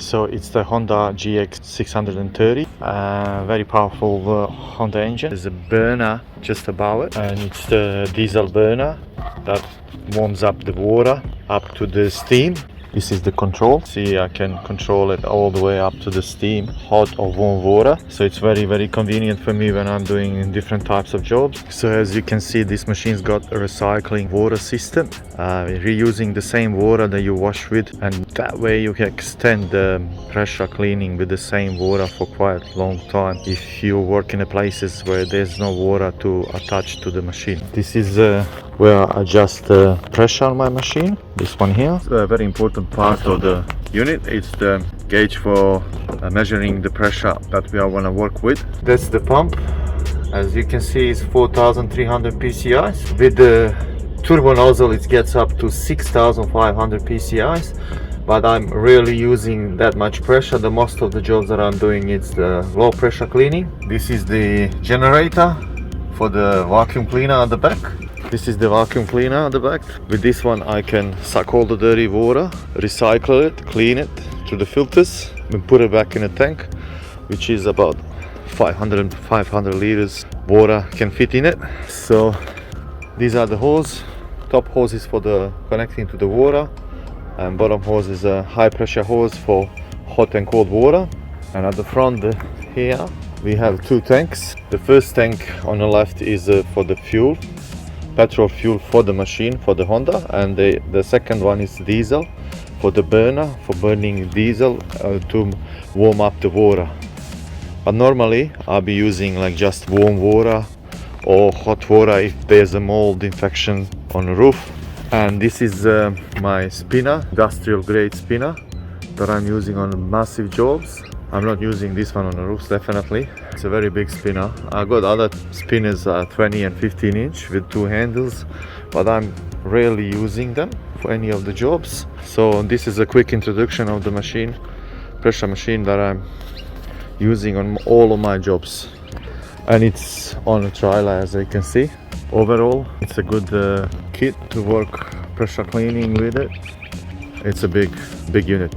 So it's the Honda GX 630, very powerful Honda engine. There's a burner just above it, and it's the diesel burner that warms up the water up to the steam. This is the control. See, I can control it all the way up to the steam, hot or warm water. So it's very convenient for me when I'm doing different types of jobs. So as you can see, this machine's got a recycling water system, reusing the same water that you wash with, and that way you can extend the pressure cleaning with the same water for quite a long time if you work in places where there's no water to attach to the machine. This is where I adjust the pressure on my machine. This one here, it's a very important part of the unit. It's the gauge for measuring the pressure that we are going to work with. That's the pump. As you can see, it's 4,300 psi. With the turbo nozzle it gets up to 6,500 psi, but I'm rarely using that much pressure. The most of the jobs that I'm doing is the low pressure cleaning. This is the generator for the vacuum cleaner at the back. This is the vacuum cleaner at the back. With this one I can suck all the dirty water, recycle it, clean it through the filters, and put it back in a tank, which is about 500 liters water can fit in it. So these are the hose. Top hose is for the connecting to the water, and bottom hose is a high pressure hose for hot and cold water. And at the front here we have two tanks. The first tank on the left is for the fuel, petrol fuel for the machine, for the Honda, and the second one is diesel for the burner, for burning diesel to warm up the water. But normally I'll be using like just warm water or hot water if there's a mold infection on the roof. And this is my spinner, industrial grade spinner that I'm using on massive jobs. I'm not using this one on the roofs, definitely. It's a very big spinner. I got other spinners 20 and 15 inch with two handles, but I'm rarely using them for any of the jobs. So this is a quick introduction of the machine, pressure machine that I'm using on all of my jobs. And it's on a trailer, as you can see. Overall, it's a good kit to work pressure cleaning with it. It's a big unit.